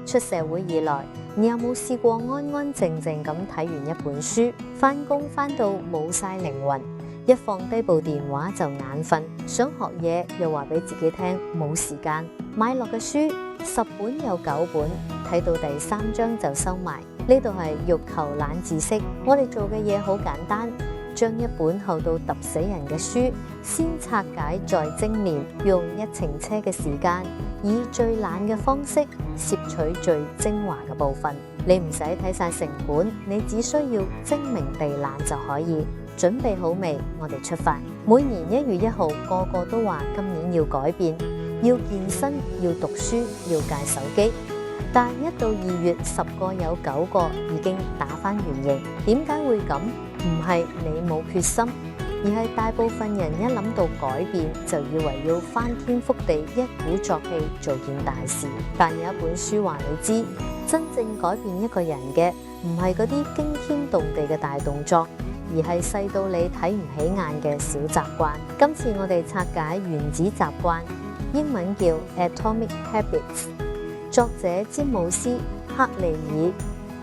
出社會以來，你有冇試過安安靜靜咁睇完一本書？返工返到冇晒靈魂，一放低部電話就眼瞓，想學嘢又話俾自己聽冇時間。買落嘅書10本有9本，睇到第3章就收埋。呢度係欲求懶知識，我哋做嘅嘢好簡單，將一本厚到揼死人嘅書先拆解再精煉，用1程車嘅時間，以最懶嘅方式攝取最精華嘅部分。你唔使睇晒成本，你只需要精明地懶就可以。準備好未？我哋出發。每年1月1號，個個都話今年要改變，要健身，要讀書，要戒手機。但一到2月，10個有9個已經打返原形。點解會咁？唔係你冇決心，而係大部分人一諗到改變，就以為要翻天覆地，一鼓作氣做件大事。但有一本書話你知，真正改變一個人嘅，唔係嗰啲驚天動地嘅大動作，而係細到你睇唔起眼嘅小習慣。今次我哋拆解原子習慣，英文叫 Atomic Habits， 作者詹姆斯克利爾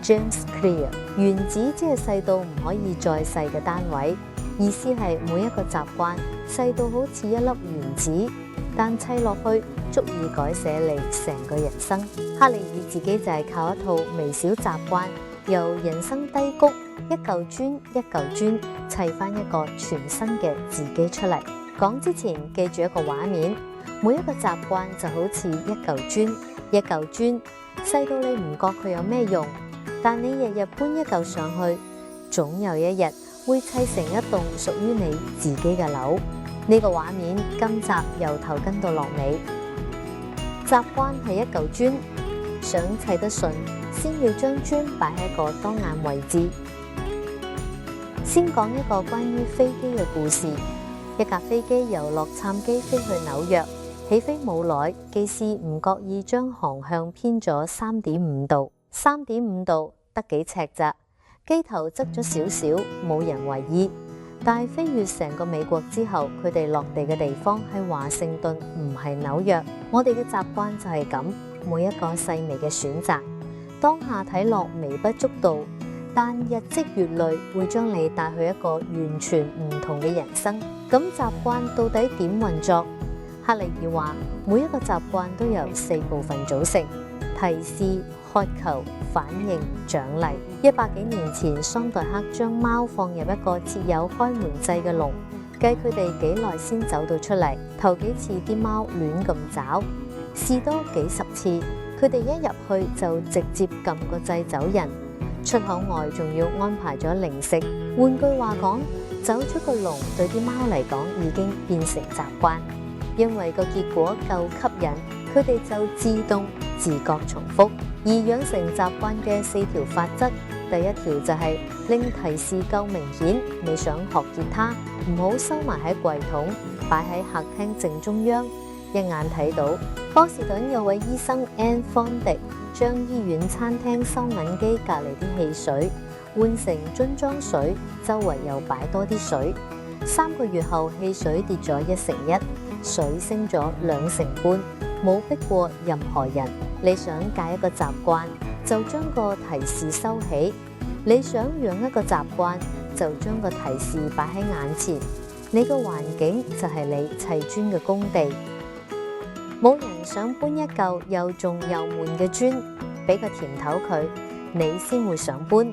James Clear。原子即係細到唔可以再細嘅單位，意思係每一個習慣細到好似一粒原子，但砌落去足以改寫你成個人生。克利爾自己就係靠一套微小習慣，由人生低谷一嚿磚一嚿磚砌翻一個全新嘅自己出嚟。講之前記住一個畫面，每一個習慣就好似一嚿磚，一嚿磚細到你唔覺佢有咩用，但你日日搬一嚿上去，總有一日會砌成一棟屬於你自己嘅樓。呢個畫面今集由頭跟到落尾。習慣係一嚿磚，想砌得順，先要將磚擺喺一個當眼位置。先講一個關於飛機嘅故事。一架飛機由洛杉磯飛去紐約，起飛冇耐，機師唔覺意將航向偏咗3.5度，3.5度得幾尺咋？機頭側咗少少，冇人為意。但係飛越成個美國之後，佢哋落地嘅地方係華盛頓，唔係紐約。我哋嘅習慣就係咁，每一個細微嘅選擇，當下睇落微不足道，但日積月累會將你帶去一個完全唔同嘅人生。咁習慣到底點運作？克利爾話，每一個習慣都由4部分組成：提示、渴求、反應、獎勵。100幾年前，桑代克將貓放入一個設有開門掣嘅籠，計佢哋幾耐先走到出嚟。頭幾次啲貓亂咁找，試多幾10次，佢哋一入去就直接撳個掣走人。出口外仲要安排咗零食。換句話講，走出個籠對啲貓嚟講已經變成習慣，因為個結果夠吸引，佢哋就自動自覺重複。而養成習慣嘅4條法則，第1條就係令提示夠明顯。你想學吉他，唔好收埋喺櫃桶，擺喺客廳正中央，一眼睇到。波士頓有位醫生 Anne 方迪將醫院餐廳收銀機隔離啲汽水換成樽裝水，周圍又擺多啲水。3個月後，汽水跌咗1/1，水升咗2成半，冇逼過任何人。你想戒一個習慣，就將個提示收起；你想養一個習慣，就將個提示擺喺眼前。你個環境就係你砌磚嘅工地。冇人想搬一嚿又重又悶嘅磚，俾個甜頭佢，你先會想搬。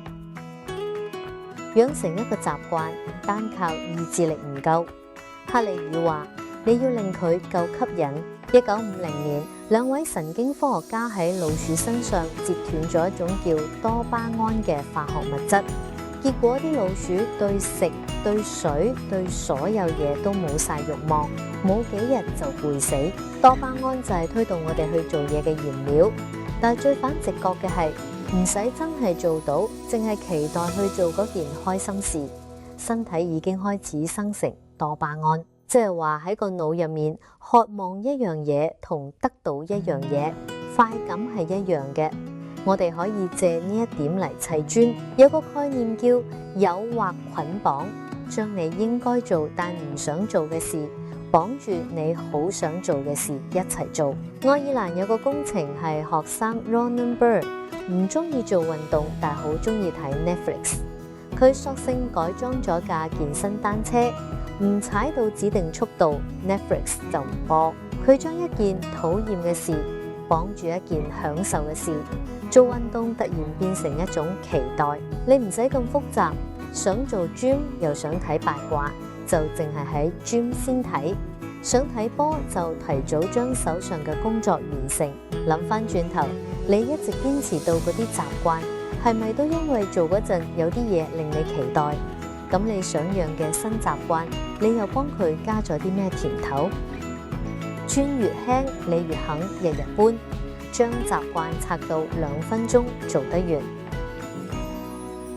養成一個習慣，單靠意志力唔夠。克利爾話，你要令佢夠吸引。1950年，2位神經科學家喺老鼠身上截斷咗一種叫多巴胺嘅化學物質，結果啲老鼠對食、對水、對所有嘢都冇晒慾望，冇幾日就攰死。多巴胺就係推動我哋去做嘢嘅燃料，但係最反直覺嘅係唔使真係做到，淨係期待去做嗰件開心事，身體已經開始生成多巴胺。即係話喺個腦入面，渴望一樣嘢同得到一樣嘢，快感係一樣嘅。我哋可以借呢一點嚟砌磚。有個概念叫誘惑捆綁，將你應該做但唔想做嘅事綁住你好想做嘅事一齊做。愛爾蘭有個工程係學生 Ronan Burn 唔中意做運動，但係好中意睇 Netflix。佢索性改裝咗架健身單車，唔踩到指定速度 ，Netflix 就唔播。佢將一件討厭嘅事綁住一件享受嘅事，做運動突然變成一種期待。你唔使咁複雜，想做 gym 又想睇八卦，就淨係喺 gym 先睇。想睇波就提早將手上嘅工作完成。諗翻轉頭，你一直堅持到嗰啲習慣，係咪都因為做嗰陣有啲嘢令你期待？咁你想養嘅新習慣，你又幫佢加咗啲咩甜頭？磚越輕，你越肯日日搬，將習慣拆到2分鐘做得完。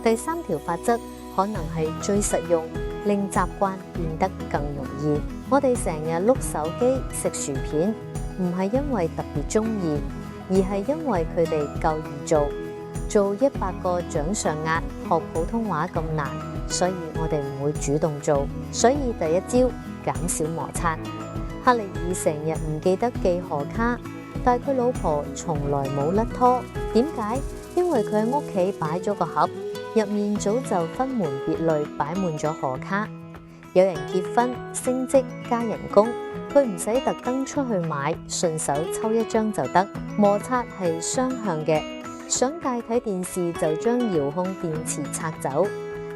第3條法則可能係最實用，令習慣變得更容易。我哋成日碌手機食薯片，唔係因為特別中意，而係因為佢哋夠易做。做100個掌上壓，學普通話咁難，所以我哋唔會主動做。所以第一招，減少摩擦。哈利爾成日唔記得寄賀卡，但佢老婆從來冇甩拖。點解？因為佢喺屋企擺咗個盒，入面早就分門別類擺滿咗賀卡。有人結婚、升職、加人工，佢唔使特登出去買，順手抽一張就得。摩擦係雙向嘅，想戒睇電視就將遙控電池拆走，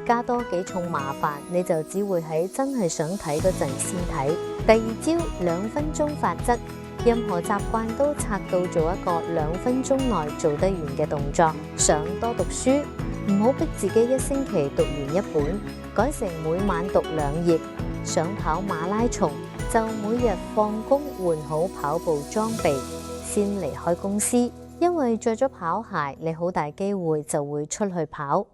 加多幾重麻煩，你就只會喺真係想睇嗰陣先睇。第2招，2分鐘法則，任何習慣都拆到做一個2分鐘內做得完嘅動作。想多讀書，唔好逼自己1星期讀完一本，改成每晚讀2頁。想跑馬拉松，就每日放工換好跑步裝備，先離開公司，因為着咗跑鞋，你好大機會就會出去跑。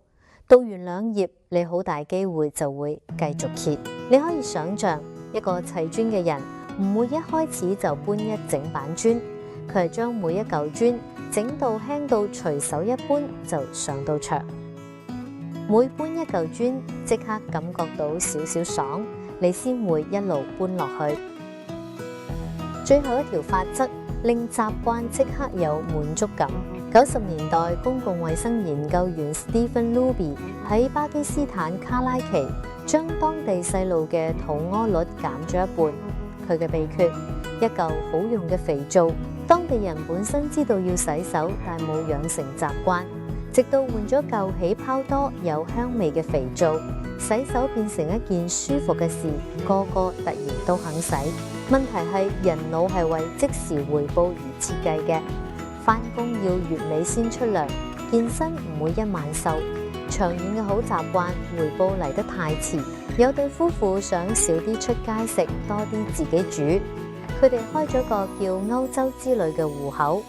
讀完2頁，你好大機會就會繼續揭。你可以想象一個砌磚嘅人，唔會一開始就搬一整板磚，佢係將每一嚿磚整到輕到隨手一搬就上到牆。每搬一嚿磚，即刻感覺到少少爽，你先會一路搬落去。最後一條法則，令習慣即刻有滿足感。90年代，公共衛生研究員 Stephen Luby 喺巴基斯坦卡拉奇將當地細路嘅肚屙率減咗一半。佢嘅秘訣，一嚿好用嘅肥皂。當地人本身知道要洗手，但冇養成習慣，直到換咗嚿起泡多有香味嘅肥皂，洗手變成一件舒服嘅事，個個突然都肯洗。問題係人腦係為即時回報而設計嘅，返工要月尾先出糧，健身唔會1晚瘦，長遠嘅好習慣回報嚟得太遲。有對夫婦想少啲出街食，多啲自己煮，佢哋開咗個叫歐洲之旅嘅戶口，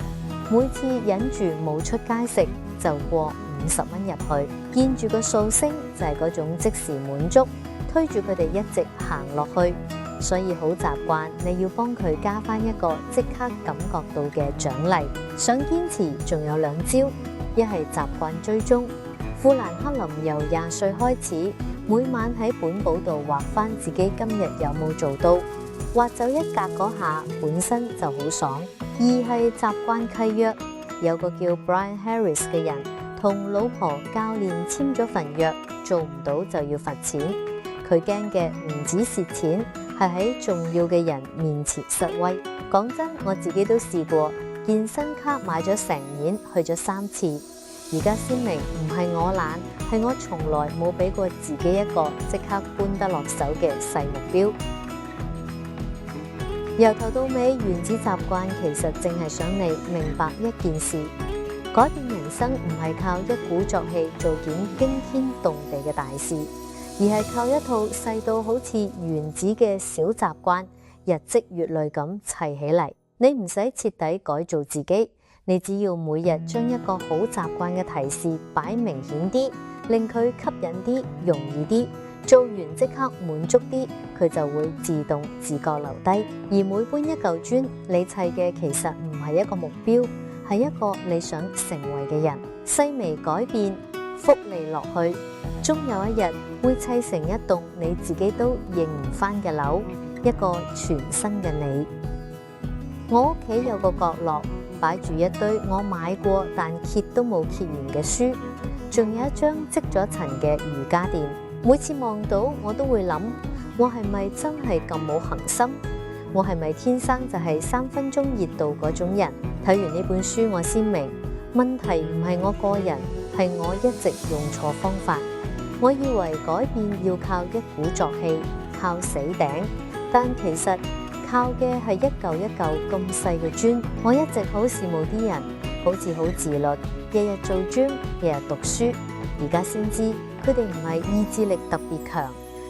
每次忍住冇出街食就過50蚊入去，見住個數升就係嗰種即時滿足，推住佢哋一直行落去。所以好習慣，你要幫佢加翻一個即刻感覺到嘅獎勵。想堅持，仲有2招，一係習慣追蹤。富蘭克林由20歲開始，每晚喺本簿度畫翻自己今日有冇做到，畫走一格嗰下本身就好爽。2係習慣契約，有個叫 Brian Harris 嘅人同老婆教練簽咗份約，做唔到就要罰錢。佢驚嘅唔止蝕錢，係喺重要嘅人面前失威。講真，我自己都試過，健身卡買咗成年，去咗3次。而家先明唔係我懶，係我從來冇俾過自己一個即刻搬得落手嘅細目標。由頭到尾，原子習慣其實淨係想你明白一件事：改變人生唔係靠一鼓作氣做件驚天動地嘅大事，而係靠一套細到好似原子嘅小習慣，日積月累咁砌起嚟。你唔使徹底改造自己，你只要每日將一個好習慣嘅提示擺明顯啲，令佢吸引啲、容易啲，做完即刻滿足啲，佢就會自動自覺留低。而每搬一嚿磚，你砌嘅其實唔係一個目標，係一個你想成為嘅人。細微改變，複利落去，終有一日會砌成一棟你自己都認唔返嘅樓。一個全新嘅你。我屋企有個角落擺住一堆我買過但揭都冇揭完嘅書，仲有一張積咗塵嘅瑜伽墊。每次望到我都會諗，我係咪真係咁冇恆心？我係咪天生就係3分鐘熱度嗰種人？睇完呢本書我先明，問題唔係我個人，係我一直用錯方法。我以為改變要靠一鼓作氣，靠死頂，但其實靠嘅係一嚿一嚿咁細嘅磚。我一直好羨慕啲人，好似好自律，日日做 gym，日日讀書。而家先知，佢哋唔係意志力特別強，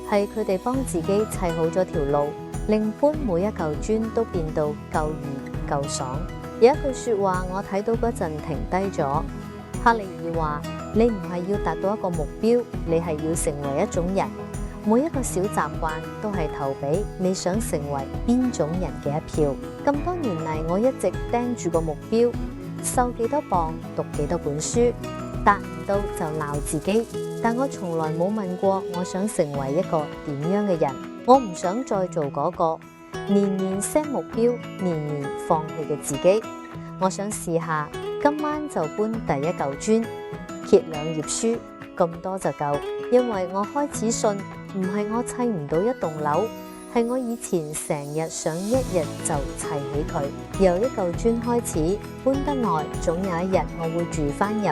係佢哋幫自己砌好咗條路，令搬每一嚿磚都變到夠易夠爽。有一句說話我睇到嗰陣停低咗，克利爾話：你唔係要達到一個目標，你係要成為一種人。每一個小習慣都係投俾你想成為邊種人嘅一票。咁多年嚟，我一直盯住個目標，瘦幾多磅，讀幾多本書，達唔到就鬧自己。但我從來冇問過我想成為一個點樣嘅人。我唔想再做嗰個年年 set 目標，年年放棄嘅自己。我想試下今晚就搬第一嚿磚，揭2頁書，咁多就夠。因為我開始信，唔係我砌唔到一棟樓，係我以前成日想一日就砌起佢。由一嚿磚開始，搬得耐，總有一日我會住翻入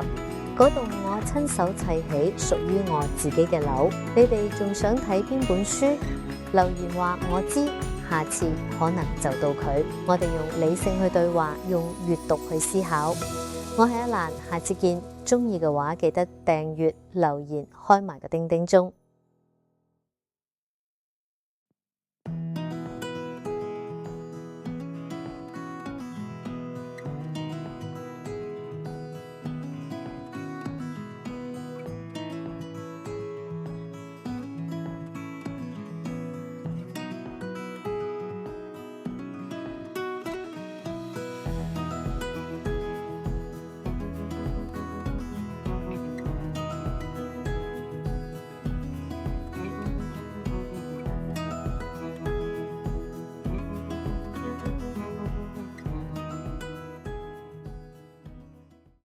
嗰棟我親手砌起屬於我自己嘅樓。你哋仲想睇邊本書？留言話我知，下次可能就到佢。我哋用理性去對話，用閱讀去思考。我係一蘭，下次見。鍾意嘅話記得訂閱、留言、開埋個叮叮鐘。